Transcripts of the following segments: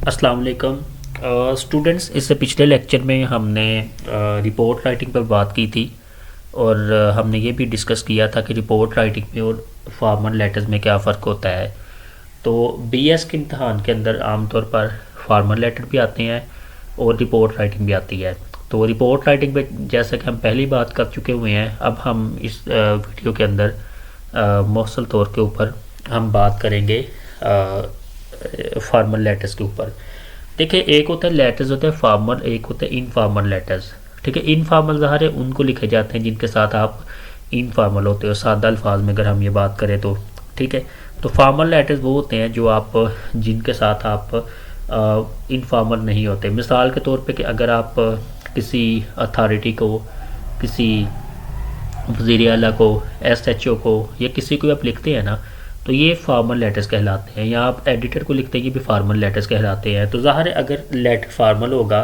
अस्सलाम वालेकुम स्टूडेंट्स। इससे पिछले लेक्चर में हमने रिपोर्ट राइटिंग पर बात की थी और हमने ये भी डिस्कस किया था कि रिपोर्ट राइटिंग में और फॉर्मल लेटर्स में क्या फ़र्क होता है। तो बीएस के इम्तहान के अंदर आमतौर पर फॉर्मल लेटर भी आते हैं और रिपोर्ट राइटिंग भी आती है। तो रिपोर्ट राइटिंग में जैसा कि हम पहली बात कर चुके हुए हैं, अब हम इस वीडियो के अंदर मौसल तौर के ऊपर हम बात करेंगे फॉर्मल लेटर्स के ऊपर। देखिए, एक होता है लेटर्स होते हैं फॉर्मल, एक होता है इनफॉर्मल लेटर्स। ठीक है, इनफॉर्मल ज़ाहिर है उनको लिखे जाते हैं जिनके साथ आप इनफॉर्मल होते हो, सादा अल्फाज में अगर हम ये बात करें तो। ठीक है, तो फॉर्मल लेटर्स वो होते हैं जो आप जिनके साथ आप इनफॉर्मल नहीं होते। मिसाल के तौर पे कि अगर आप किसी अथॉरिटी को, किसी वज़ीर आला को, एसएचओ को या किसी को आप लिखते हैं ना, तो ये फार्मल लेटर्स कहलाते हैं। या आप एडिटर को लिखते हैं, ये भी फार्मल लेटर्स कहलाते हैं। तो ज़ाहिर है अगर लेटर फार्मल होगा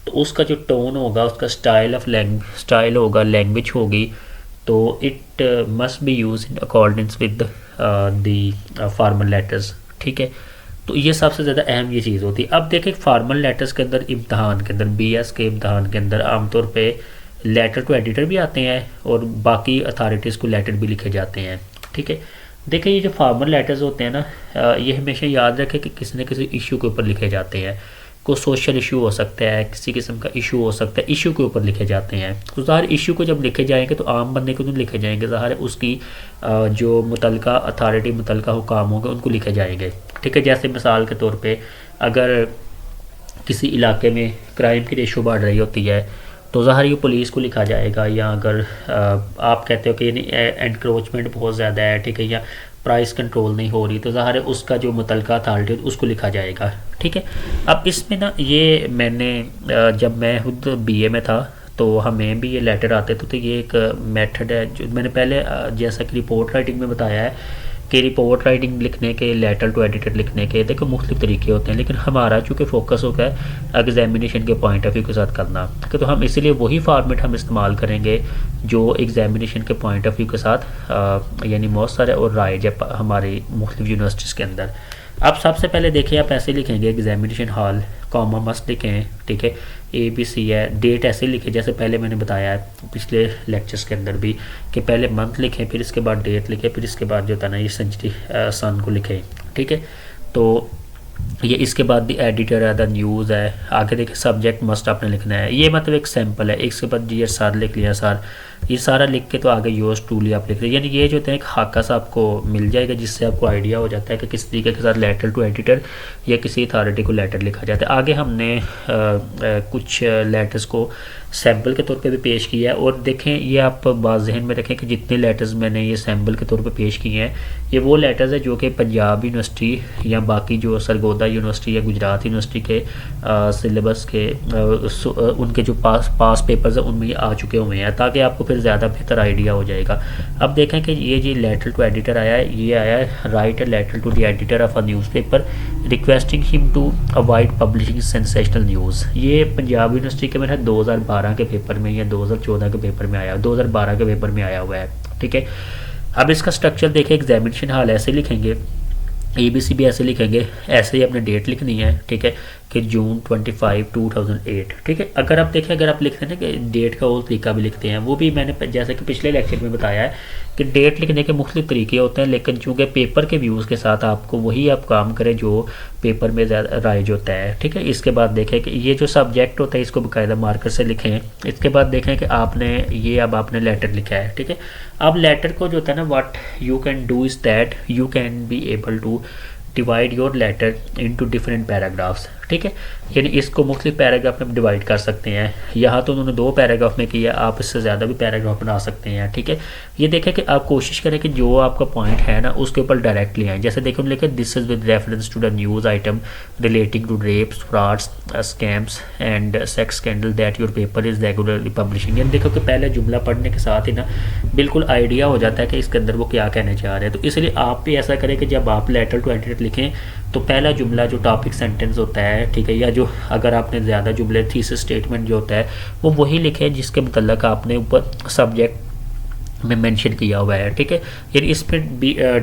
तो उसका जो टोन होगा, उसका स्टाइल होगा, लैंग्वेज होगी, तो it must B use in accordance with the formal letters. ठीक है, तो ये सबसे ज़्यादा अहम ये चीज़ होती है। अब देखें, फार्मल लेटर्स के अंदर इम्तहान के अंदर, बीएस के इम्तहान के अंदर आमतौर पे लेटर टू एडिटर भी आते हैं और बाकी अथॉरिटीज़ को लेटर भी लिखे जाते हैं। ठीक है, देखिए ये जो फार्मल लेटर्स होते हैं ना, ये हमेशा याद रखें कि किसी न किसी इशू के ऊपर लिखे जाते हैं। कोई सोशल इशू हो सकता है, किसी किस्म का इशू हो सकता है, इशू के ऊपर लिखे जाते हैं। तो ज़ाहिर इशू को जब लिखे जाएंगे तो आम बंदे को नहीं लिखे जाएंगे, ज़ाहिर उसकी जो मुतलका अथॉरिटी, मुतलका हुकाम होंगे उनको लिखे जाएंगे। ठीक है, जैसे मिसाल के तौर पर अगर किसी इलाके में क्राइम की रेशो बढ़ रही होती है तो ज़ाहिर ये पुलिस को लिखा जाएगा। या अगर आप कहते हो कि एनक्रोचमेंट बहुत ज़्यादा है, ठीक है, या प्राइस कंट्रोल नहीं हो रही, तो ज़ाहिर है उसका जो मुतलका अथॉरिटी उसको लिखा जाएगा। ठीक है, अब इसमें ना ये मैंने जब मैं खुद बीए में था तो हमें भी ये लेटर आते थे। तो ये एक मेथड है जो मैंने पहले जैसा कि रिपोर्ट राइटिंग में बताया है कि रिपोर्ट राइटिंग लिखने के, लेटर टू एडिटर लिखने के देखो मुख्तलिफ तरीके होते हैं, लेकिन हमारा चूँकि फोकस होगा है एग्जामिनेशन के पॉइंट ऑफ व्यू के साथ करना, ठीक है, तो हम इसीलिए वही फॉर्मेट हम इस्तेमाल करेंगे जो एग्जामिनेशन के पॉइंट ऑफ व्यू के साथ यानी मौसर है और राइज है हमारी मुख्तलिफ यूनिवर्सिटीज़ के अंदर। अब सबसे पहले देखिए, आप ऐसे लिखेंगे एग्जामिनेशन हॉल, कॉमा मस्ट लिखें। ठीक है, ABC है, डेट ऐसे लिखें जैसे पहले मैंने बताया है पिछले लेक्चर्स के अंदर भी कि पहले मंथ लिखें, फिर इसके बाद डेट लिखें, फिर इसके बाद जो था ना ये सेंचुरी सन को लिखें। ठीक है, तो ये इसके बाद द एडिटर है, द न्यूज़ है, आगे देखिए सब्जेक्ट मस्ट आपने लिखना है। ये मतलब एक सैम्पल है, इसके बाद डियर सर लिख लिया सर, ये सारा लिख के तो आगे योर्स ट्रूली आप लिख रहे हैं। यानी ये जो होता है एक खाका सा आपको मिल जाएगा जिससे आपको आइडिया हो जाता है कि किस तरीके के साथ लेटर टू एडिटर या किसी अथॉरिटी को लेटर लिखा जाता है। आगे हमने कुछ लेटर्स को सैम्पल के तौर पे भी पेश किया है और देखें ये आप बात जहन में रखें कि जितने लेटर्स मैंने ये सैम्पल के तौर पे पेश किए हैं ये वो लेटर्स है जो कि पंजाब यूनिवर्सिटी या बाकी जो सरगोदा यूनिवर्सिटी या गुजरात यूनिवर्सिटी के सिलेबस के उनके जो पास पेपर्स हैं उनमें ये आ चुके हुए हैं, ताकि आपको फिर ज़्यादा बेहतर आइडिया हो जाएगा। अब देखें कि ये जो लेटर टू एडिटर आया है, ये आया है write a letter to the editor of a newspaper requesting him to avoid publishing sensational news. ये पंजाब यूनिवर्सिटी के मेरे 2012 के पेपर में या 2014 के पेपर में आया, 2012 के पेपर में आया हुआ है। ठीक है, अब इसका स्ट्रक्चर देखें, एग्जामिनेशन हॉल ऐसे लिखेंगे, ABC भी ऐसे लिखेंगे, ऐसे ही अपने डेट लिखनी है। ठीक है, कि जून 25 2008। ठीक है, अगर आप देखें, अगर आप लिखते हैं ना कि डेट का और तरीका भी लिखते हैं, वो भी मैंने जैसे कि पिछले लेक्चर में बताया है कि डेट लिखने के मुख्तलिफ तरीके होते हैं, लेकिन चूँकि पेपर के व्यूज़ के साथ आपको वही आप काम करें जो पेपर में ज़्यादा राइज होता है। ठीक है, इसके बाद देखें कि ये जो सब्जेक्ट होता है इसको बाकायदा मार्कर से लिखें। इसके बाद देखें कि आपने ये अब आपने लेटर लिखा है। ठीक है, अब लेटर को जो होता है ना, what you can do is that you can be able to divide your letter into different paragraphs. ठीक है, यानी इसको मुख्तलिफ पैराग्राफ में डिवाइड कर सकते हैं। यहाँ तो उन्होंने 2 पैराग्राफ में किया, आप इससे ज़्यादा भी पैराग्राफ बना सकते हैं। ठीक है, ये देखें कि आप कोशिश करें कि जो आपका पॉइंट है ना उसके ऊपर डायरेक्ट ले आएँ। जैसे देखो उन्होंने लिखा this is with reference to the news item relating to rapes, frauds, scams and sex scandal that your paper is regularly publishing. यानी देखो कि पहले जुमला पढ़ने के साथ ही ना बिल्कुल आइडिया हो जाता है कि इसके अंदर वो क्या कहना चाह रहे हैं। तो इसलिए आप भी ऐसा करें कि जब आप लेटर टू एडिटर लिखें तो पहला जुमला जो टॉपिक सेंटेंस होता है, ठीक है, या जो अगर आपने ज़्यादा जुमले थीसिस स्टेटमेंट जो होता है वो वही लिखें जिसके मतलब आपने ऊपर सब्जेक्ट में मेंशन किया हुआ है, ठीक है। यानी इसमें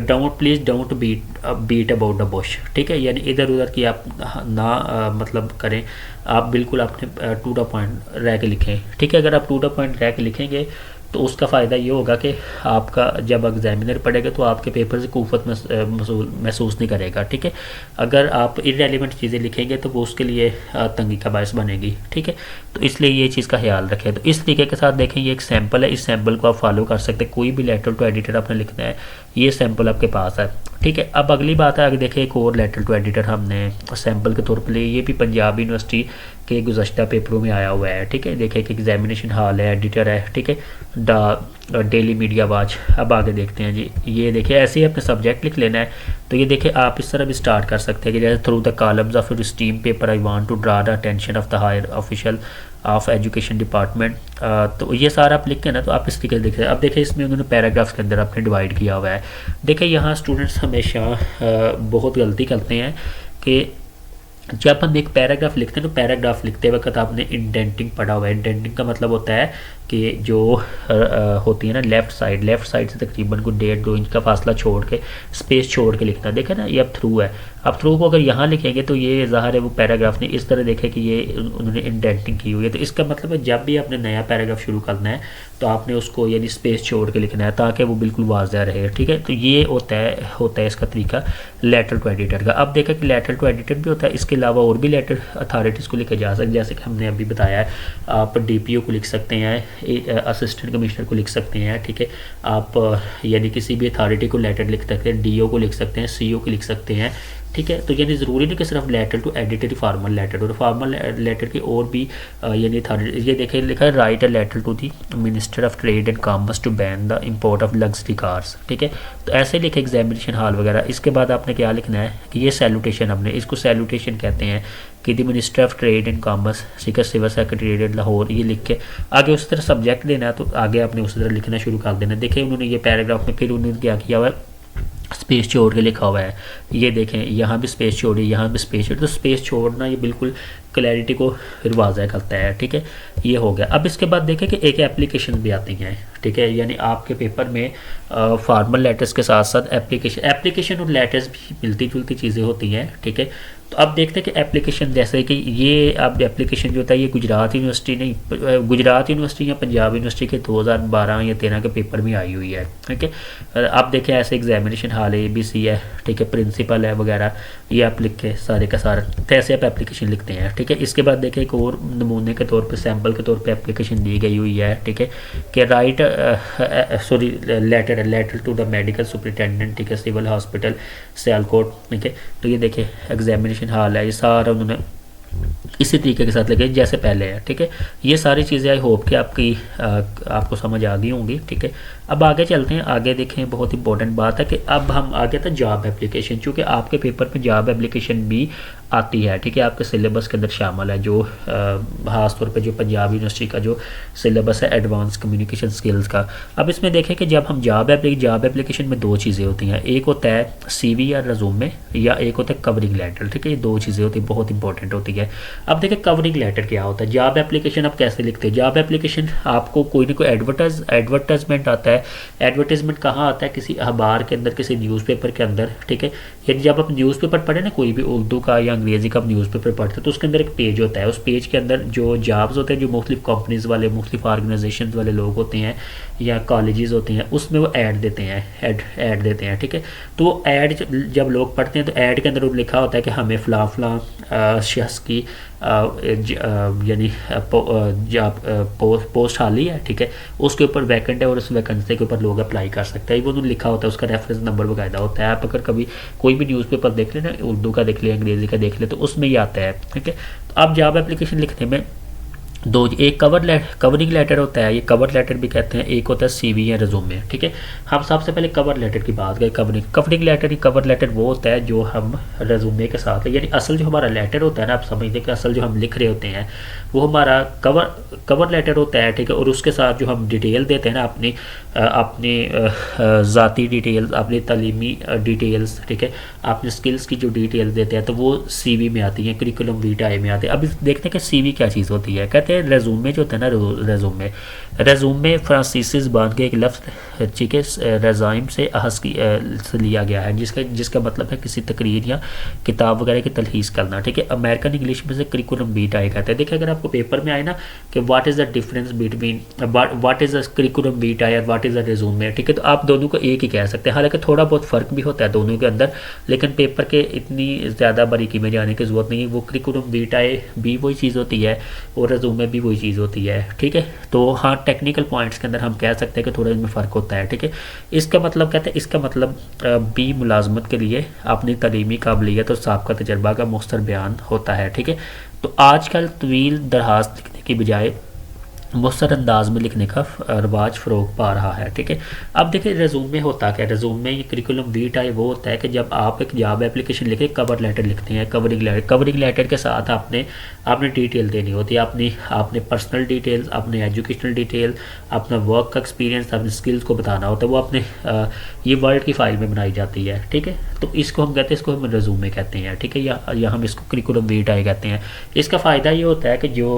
don't please don't beat about the bush, ठीक है। यानी इधर उधर की आप ना मतलब करें, आप बिल्कुल अपने टू द पॉइंट रह के लिखें, ठीक है। अगर आप टू द पॉइंट रह के लिखेंगे तो उसका फ़ायदा ये होगा कि आपका जब एग्जामिनर पढ़ेगा तो आपके पेपर से कुफत महसूस नहीं करेगा, ठीक है। अगर आप इररेलेवेंट चीज़ें लिखेंगे तो वो उसके लिए तंगी का बायस बनेगी, ठीक है। तो इसलिए ये चीज़ का ख्याल रखें। तो इस तरीके के साथ देखें, ये एक सैम्पल है, इस सैम्पल को आप फॉलो कर सकते हैं। कोई भी लेटर टू एडिटर आपने लिखना है, ये सैम्पल आपके पास है, ठीक है। अब अगली बात है, आगे देखें एक और लेटर टू एडिटर हमने सैम्पल के तौर पर लिए। ये भी पंजाब यूनिवर्सिटी के गुज़श्ता पेपरों में आया हुआ है, ठीक है। देखें कि एग्जामिनेशन हॉल है, एडिटर है, ठीक है, डेली मीडिया वॉच। अब आगे देखते हैं जी, ये देखिए ऐसे ही अपने सब्जेक्ट लिख लेना है। तो ये देखिए आप इस तरह भी स्टार्ट कर सकते हैं कि जैसे through the columns of your steam paper I want to draw the attention of the higher official of education department. तो ये सारा आप लिख के ना, तो आप इस तरीके से देख रहे हैं। अब देखिए इसमें उन्होंने पैराग्राफ्स के अंदर आपने डिवाइड किया हुआ है। देखिए यहाँ स्टूडेंट्स हमेशा बहुत गलती करते हैं कि जब हम एक पैराग्राफ लिखते हैं तो पैराग्राफ लिखते वक्त आपने इंडेंटिंग पढ़ा हुआ है। इंडेंटिंग का मतलब होता है कि जो होती है ना लेफ़्ट साइड से तकरीबन को 1.5-2 इंच का फासला छोड़ के, स्पेस छोड़ के लिखना। देखें ना, ये अब थ्रू है। अब थ्रू को अगर यहाँ लिखेंगे तो ये ज़ाहिर है वो पैराग्राफ नहीं, इस तरह देखें कि ये उन्होंने इंडेंटिंग की हुई है। तो इसका मतलब है जब भी आपने नया पैराग्राफ शुरू करना है तो आपने उसको यानी स्पेस छोड़ के लिखना है ताकि वो बिल्कुल वाज़ह रहे, ठीक है। तो ये होता है इसका तरीका लेटर टू एडिटर का। अब देखा कि लेटर टू एडिटर भी होता है, इसके अलावा और भी लेटर अथॉरिटीज़ को लिखे जा सकते हैं, जैसे कि हमने अभी बताया है। आप DPO को लिख सकते हैं, असिस्टेंट कमिश्नर को लिख सकते हैं, ठीक है। आप यानी किसी भी अथॉरिटी को लेटर लिख सकते हैं, DO को लिख सकते हैं, CO को लिख सकते हैं, ठीक है। तो यानी ज़रूरी नहीं कि सिर्फ लेटर टू एडिटर ही फॉर्मल लेटर, और फॉर्मल लेटर की और भी यानी अथॉरिटी। ये देखें लिखा है write a letter to the minister of trade and commerce to ban the import of luxury cars, ठीक है। तो ऐसे लिखे एग्जामिनेशन हॉल वगैरह। इसके बाद आपने क्या लिखना है कि ये सैल्यूटेशन, हमने इसको सैल्यूटेशन कहते हैं कि the minister of trade and commerce, ठीक है, सिविल सेक्रेटेरिएट लाहौर, ये लिख के आगे उसी तरह सब्जेक्ट देना है। तो आगे आपने उसी तरह लिखना शुरू कर देना। देखिए उन्होंने ये पैराग्राफ में फिर उन्होंने क्या किया हुआ है, स्पेस छोड़ के लिखा हुआ है। ये देखें यहाँ भी स्पेस छोड़ी, यहाँ भी स्पेस छोड़ी। तो स्पेस छोड़ना ये बिल्कुल क्लैरिटी को फिर वाज़ह करता है, ठीक है। ये हो गया। अब इसके बाद देखें कि एक एप्लीकेशन भी आती हैं, ठीक है। यानी आपके पेपर में फार्मल लेटर्स के साथ साथ एप्लीकेशन और लेटर्स भी मिलती जुलती चीज़ें होती हैं, ठीक है। तो अब देखते हैं कि एप्लीकेशन, जैसे कि ये अब एप्लीकेशन जो होता है ये गुजरात यूनिवर्सिटी नहीं, गुजरात यूनिवर्सिटी या पंजाब यूनिवर्सिटी के 2012 या 13 के पेपर में आई हुई है, ठीक है। अब देखें ऐसे एग्जामिनेशन हॉल है, ABC है, ठीक है, प्रिंसिपल है वगैरह, ये आप लिख के सारे का सारा तो ऐसे आप एप्लीकेशन लिखते हैं, ठीक है। इसके बाद देखें एक और नमूने के तौर पर, सैम्पल के तौर पर एप्लीकेशन दी गई हुई है, ठीक है, कि write letter to the medical superintendent, ठीक है, सिविल हॉस्पिटल सियालकोट, ठीक है। तो ये देखें एग्जामिनेशन हॉल है, ये सारा उन्होंने इसी तरीके के साथ लगे जैसे पहले है, ठीक है। ये सारी चीज़ें आई होप कि आपको समझ आ गई होंगी, ठीक है। अब आगे चलते हैं। आगे देखें, बहुत इंपॉर्टेंट बात है कि अब हम आगे था जॉब एप्लीकेशन, चूँकि आपके पेपर में जॉब एप्लीकेशन भी आती है, ठीक है, आपके सिलेबस के अंदर शामिल है। जो ख़ास तौर पे जो पंजाब यूनिवर्सिटी का जो सिलेबस है एडवांस कम्युनिकेशन स्किल्स का। अब इसमें देखें कि जब हम जॉब एप्लीकेशन में दो चीज़ें होती हैं, एक होता है CV या रेज़्यूमे, या एक होता है कवरिंग लेटर, ठीक है। ये दो चीज़ें होती हैं, बहुत इंपॉर्टेंट होती है। अब देखें कवरिंग लेटर क्या होता है। जॉब एप्लीकेशन आप कैसे लिखते हैं? जॉब एप्लीकेशन आपको कोई ना कोई एडवर्टाइजमेंट आता है। एडवर्टाइजमेंट कहाँ आता है? किसी अखबार के अंदर, किसी न्यूज़पेपर के अंदर, ठीक है। यानी जब आप न्यूज़पेपर पढ़े ना, कोई भी उर्दू का या अंग्रेज़ी का न्यूज़पेपर पढ़ते हैं, तो उसके अंदर एक पेज होता है। उस पेज के अंदर जो जॉब्स होते हैं, जो मुख्तलिफ कंपनीज़ वाले, मुख्तलिफ ऑर्गेनाइजेशन वाले लोग होते हैं या कॉलेजेस होते हैं, उसमें वो ऐड देते हैं, ऐड देते हैं, ठीक है। तो वो ऐड जब लोग पढ़ते हैं तो ऐड के अंदर लिखा होता है कि हमें फ़लाँ फ़लाँ शख्स की यानी पोस्ट खाली है, ठीक है, उसके ऊपर वैकेंट है और उस वैकेंसी के ऊपर लोग अप्लाई कर सकते हैं। वो उन्होंने लिखा होता है, उसका रेफरेंस नंबर बाकायदा होता है। आप अगर कभी कोई भी न्यूज़पेपर देख लें ना, उर्दू का देख ले, अंग्रेज़ी का देख ले, तो उसमें ही आता है, ठीक है। तो आप जॉब एप्लीकेशन लिखने में दो, एक कवरिंग लेटर होता है, ये कवर लेटर भी कहते हैं, एक होता है CV या रेज़्यूमे, ठीक है। हम सबसे पहले कवर लेटर की बात करें। कवरिंग लेटर, कवर लेटर वो होता है जो हम रेज़्यूमे के साथ है, यानी असल जो हमारा लेटर होता है ना, आप समझते हैं कि असल जो हम लिख रहे होते हैं वो हमारा कवर लेटर होता है, ठीक है। और उसके साथ जो हम डिटेल देते हैं ना, अपनी ज़ाती डिटेल्स, अपनी तालीमी डिटेल्स, ठीक है, अपने स्किल्स की जो डिटेल्स देते हैं, तो वो CV में आती हैं, करिकुलम वीटाए में आते हैं। अब देखते हैं कि CV क्या चीज़ होती है। कहते देखें रेज़ूमे जो होता है ना, रेज़ूमे फ्रांसीसी ज़बान के एक लफ्ज़ ठीक है रज़ाइम से हस्की से लिया गया है, जिसका मतलब है किसी तकरीर या किताब वगैरह की तलहीस करना। ठीक है, अमेरिकन इंग्लिश में से करिकुलम वीटाए कहते हैं। देखिए अगर आपको पेपर में आए ना कि what is the difference between what is the curriculum vitae और व्हाट इज़ द रेज़ूमे, ठीक है, तो आप दोनों को एक ही कह सकते हैं। हालांकि थोड़ा बहुत फ़र्क भी होता है दोनों के अंदर, लेकिन पेपर के इतनी ज़्यादा बारीकी में जाने की ज़रूरत नहीं है। वो करिकुलम वीटाए भी वही चीज़ होती है और रेज़ूमे भी वही चीज़ होती है। ठीक है, तो हाँ टेक्निकल पॉइंट्स के अंदर हम कह सकते हैं कि थोड़ा इनमें फ़र्क होता है। ठीक है, इसका मतलब कहते हैं, इसका मतलब बी मुलाजमत के लिए अपनी तलीमी काबिलियत और साबका तजर्बा का मुख्तर बयान होता है। ठीक है, तो आजकल तवील दरखास्त लिखने की बजाय मुख्तर अंदाज में लिखने का रवाज फ़रोग पा रहा है। ठीक है, अब देखिए रेज़ूमे होता क्या है। रेज़ूमे ये करिकुलम वीटाए वो होता है कि जब आप एक जॉब एप्लीकेशन लिखे, कवर लेटर लिखते हैं, कवरिंग लेटर के साथ आपने डिटेल देनी होती है, आपने पर्सनल डिटेल्स, अपने एजुकेशनल डिटेल, अपना वर्क का एक्सपीरियंस, अपने स्किल्स को बताना होता है। वो अपने ये वर्ड की फ़ाइल में बनाई जाती है। ठीक है, तो इसको हम कहते हैं, इसको हम रेज़ूमे कहते हैं। ठीक है, या हम इसको करिकुलम वीटाए कहते हैं। इसका फ़ायदा ये होता है कि जो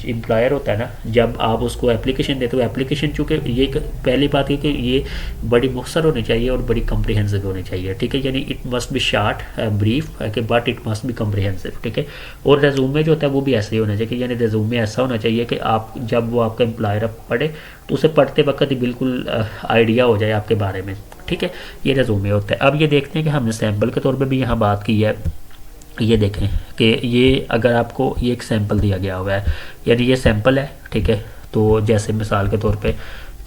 एम्प्लॉयर होता है ना, जब आप उसको एप्लीकेशन देते हो, एप्लीकेशन चूँकि ये पहली बात है कि ये बड़ी मुख्तर होनी चाहिए और बड़ी कम्प्रीहेंसिव होनी चाहिए। ठीक है, यानी it must be short brief कि but it must be comprehensive. ठीक है, और रेज़ूमे जो होता है वो भी ऐसे ही होना चाहिए, यानी रेज़ूमे ऐसा होना चाहिए कि आप जब वो आपका एम्प्लॉयर पढ़े तो उसे पढ़ते वक्त ही बिल्कुल आइडिया हो जाए आपके बारे में। ठीक है, ये रेज़ूमे होता है। अब ये देखते हैं कि हमने सैम्पल के तौर पर भी यहाँ बात की है। ये देखें कि ये अगर आपको ये एक सैंपल दिया गया हुआ है, यानी ये सैंपल है। ठीक है, तो जैसे मिसाल के तौर पे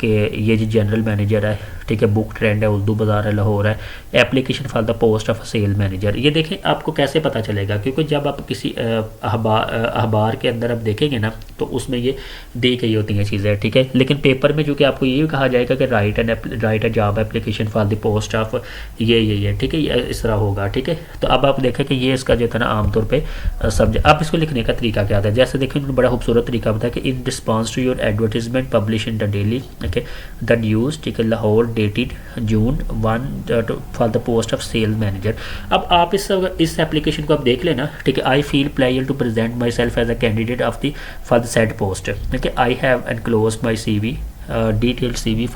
कि ये जो जनरल मैनेजर है, ठीक है, बुक ट्रेंड है, उर्दू बाज़ार है, लाहौर है, application for the post of sale manager. ये देखें आपको कैसे पता चलेगा, क्योंकि जब आप किसी अखबार के अंदर आप देखेंगे ना तो उसमें ये दी गई होती हैं चीज़ें। ठीक है, लेकिन पेपर में जो कि आपको ये भी कहा जाएगा कि right a job application for the post of ये ठीक है, ये इस तरह होगा। ठीक है, तो अब आप देखें कि ये इसका जो था ना आमतौर पर सब्जेक्ट, अब इसको लिखने का तरीका क्या था। जैसे देखिए उन्होंने बड़ा खूबसूरत तरीका बताया कि in response to your advertisement publish in the daily, okay, the news, ठीक है, Lahore, dated June 1 for the post of sale manager. अब आप इस एप्लीकेशन को आप देख लेना। ठीक है, I feel player to present myself as a candidate of the for the set post. ठीक है, I have enclose my CV detail CV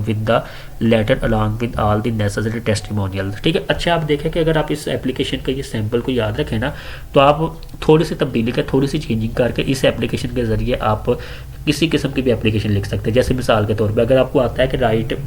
with the letter along with all the necessary testimonial. ठीक है, अच्छा आप देखें कि अगर आप इस एप्लीकेशन का ये सैंपल को याद रखें ना, तो आप थोड़ी सी तब्दीली का, थोड़ी सी चेंजिंग करके इस एप्लीकेशन के ज़रिए आप किसी किस्म की भी एप्लीकेशन लिख सकते हैं। जैसे मिसाल के तौर पे अगर आपको आता है कि right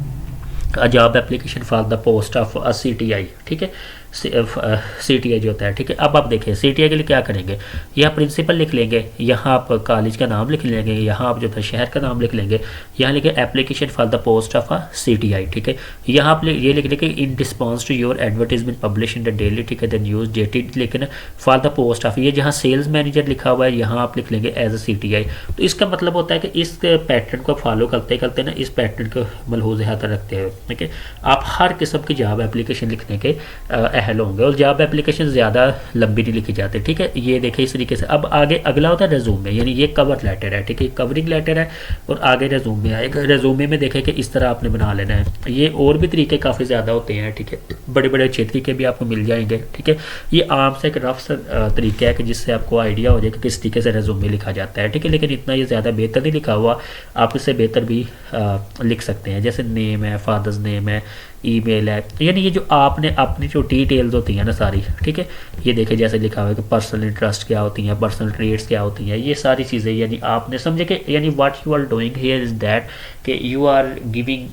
job application for the post of CTI, ठीक है, CTI जो होता है। ठीक है, अब आप देखिए CTI के लिए क्या करेंगे, यहाँ प्रिंसिपल लिख लेंगे, यहाँ आप कॉलेज का नाम लिख लेंगे, यहाँ आप जो था शहर का नाम लिख लेंगे, यहाँ लिखे application for the post of CTI। ठीक है, यहाँ आप ये लिख लेंगे in response to your advertisement publish in the daily, ठीक है, द न्यूज़ डेटेड, लेकिन फॉर द पोस्ट ऑफ, ये जहाँ सेल्स मैनेजर लिखा हुआ है यहाँ आप लिख लेंगे एज अ CTI। तो इसका मतलब होता है कि इस पैटर्न को फॉलो करते करते ना, इस पैटर्न को मलहूज़ हाथ रखते हुए, ठीक है, आप हर किस्म की जॉब एप्लीकेशन लिखने के अहल होंगे। और जॉब एप्लीकेशन ज़्यादा लंबी नहीं लिखी जाती। ठीक है, ये देखिए इस तरीके से। अब आगे अगला होता है रेज़ूमे, यानी ये कवर लेटर है। ठीक है, कवरिंग लेटर है और आगे रेज़ूमे आएगा। रेज़ूमे में देखें कि इस तरह आपने बना लेना है। ये और भी तरीके काफ़ी ज़्यादा होते हैं। ठीक है, बड़े बड़े अच्छे तरीके भी आपको मिल जाएंगे। ठीक है, ये आम से एक रफ तरीका है कि जिससे आपको आइडिया हो जाए कि किस तरीके से रेज़ूमे लिखा जाता है। ठीक है, लेकिन इतना ये ज़्यादा बेहतर नहीं लिखा हुआ, आप इससे बेहतर भी लिख सकते हैं। जैसे नेम है, फादर्स नेम है, ईमेल है, यानी ये जो आपने अपनी जो डिटेल्स होती हैं ना सारी। ठीक है, ये देखें जैसे लिखा हुआ है कि पर्सनल इंटरेस्ट क्या होती हैं, पर्सनल ट्रेड्स क्या होती हैं, ये सारी चीज़ें, यानी आपने समझे कि यानी what you are doing here is that कि you are giving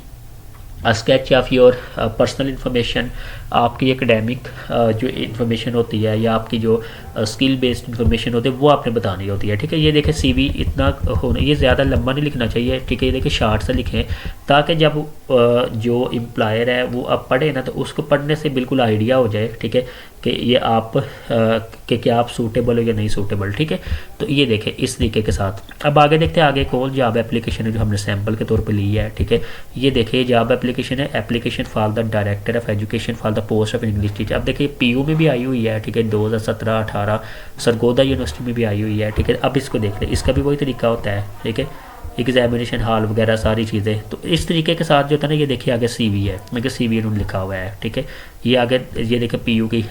a sketch of your personal information. आपकी एकेडमिक जो इंफॉर्मेशन होती है या आपकी जो स्किल बेस्ड इंफॉर्मेशन होती है वो आपने बतानी होती है। ठीक है, ये देखें CV इतना होना, ये ज़्यादा लंबा नहीं लिखना चाहिए। ठीक है, ये देखें शार्ट से लिखें ताकि जब जो एम्प्लॉयर है वो अब पढ़े ना तो उसको पढ़ने से बिल्कुल आइडिया हो जाए। ठीक है, कि ये आप कि क्या आप सूटेबल हो या नहीं सूटेबल। ठीक है, तो ये देखें इस तरीके के साथ। अब आगे देखते हैं, आगे कौन जॉब एप्लीकेशन है जो हमने सैम्पल के तौर पे ली है। ठीक है, ये देखिए जॉब एप्लीकेशन है, application for the director of education for the post of English teacher. अब देखिए PU में भी आई हुई है। ठीक है, 2017-18 सरगोदा यूनिवर्सिटी में भी आई हुई है। ठीक है, अब इसको देख लें, इसका भी वही तरीका होता है। ठीक है, एग्जामिनेशन हॉल वगैरह सारी चीज़ें। तो इस तरीके के साथ जो था ना, ये देखिए आगे CV है, मैं CV उन्होंने लिखा हुआ है। ठीक है, ये आगे ये देखिए PU की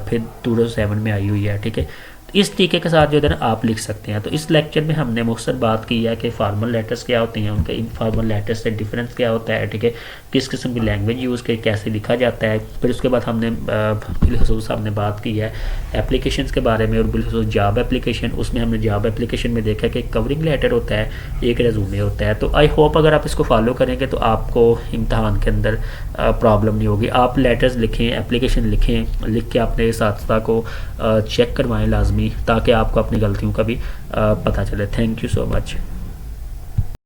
फिर 2007 में आई हुई है। ठीक है, इस तरीके के साथ जो है ना आप लिख सकते हैं। तो इस लेक्चर में हमने मुख्तसर बात की है कि फार्मल लेटर्स क्या होते हैं, उनके इनफॉर्मल लेटर्स से डिफरेंस क्या होता है, ठीक है, किस किस्म की लैंग्वेज यूज़ के कैसे लिखा जाता है। फिर उसके बाद हमने बिलखसूस हमने बात की है एप्लीकेशन के बारे में, और बिलखसूस जॉब एप्लीकेशन, उसमें हमने जॉब एप्लीकेशन में देखा कि कवरिंग लेटर होता है, एक रेजूमे होता है। तो आई होप अगर आप इसको फॉलो करेंगे तो आपको इम्तहान के अंदर प्रॉब्लम नहीं होगी। आप लेटर्स लिखें, एप्लीकेशन लिखें, लिख के अपने साथी को चेक करवाएं लाजमी, ताकि आपको अपनी गलतियों का भी पता चले। Thank you so much.